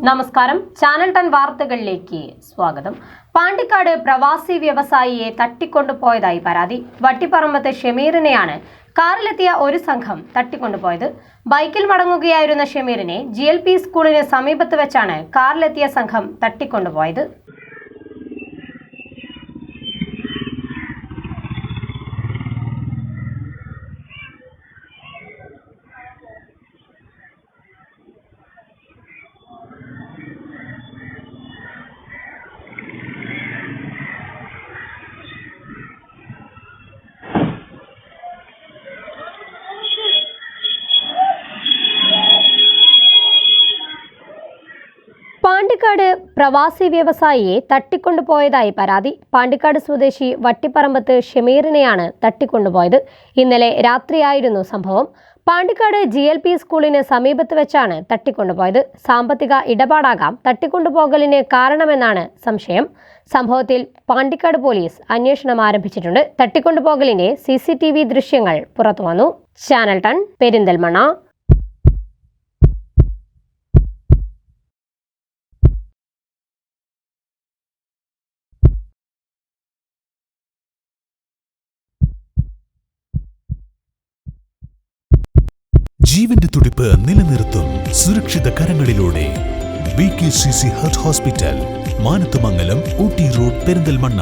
നമസ്കാരം, ചാനൽ 10 വാർത്തകളിലേക്ക് സ്വാഗതം. പാണ്ടിക്കാട് പ്രവാസി വ്യവസായിയെ തട്ടിക്കൊണ്ടുപോയതായി പരാതി. വട്ടിപ്പറമ്പത്ത് ഷമീറിനെയാണ് കാറിലെത്തിയ ഒരു സംഘം തട്ടിക്കൊണ്ടുപോയത്. ബൈക്കിൽ മടങ്ങുകയായിരുന്ന ഷമീറിനെ GLP സ്കൂളിന് സമീപത്ത് വെച്ചാണ് കാറിലെത്തിയ സംഘം തട്ടിക്കൊണ്ടുപോയത്. പാണ്ടിക്കാട് പ്രവാസി വ്യവസായിയെ തട്ടിക്കൊണ്ടുപോയതായി പരാതി. പാണ്ടിക്കാട് സ്വദേശി വട്ടിപ്പറമ്പത്ത് ഷമീറിനെയാണ് തട്ടിക്കൊണ്ടുപോയത്. ഇന്നലെ രാത്രിയായിരുന്നു സംഭവം. പാണ്ടിക്കാട് GLP സ്കൂളിന് സമീപത്ത് വെച്ചാണ് തട്ടിക്കൊണ്ടുപോയത്. സാമ്പത്തിക ഇടപാടാകാം തട്ടിക്കൊണ്ടുപോകലിന് കാരണമെന്നാണ് സംശയം. സംഭവത്തിൽ പാണ്ടിക്കാട് പോലീസ് അന്വേഷണം ആരംഭിച്ചിട്ടുണ്ട്. തട്ടിക്കൊണ്ടുപോകലിന്റെ CCTV ദൃശ്യങ്ങൾ പുറത്തുവന്നു. ചാനൽ 10 പെരിന്തൽമണ്ണ. ജീവന്റെ തുടിപ്പ് നിലനിർത്തും സുരക്ഷിത കരങ്ങളിലൂടെ BKCC hospital, Manathumangalam, Ooty road, Perinthalmanna.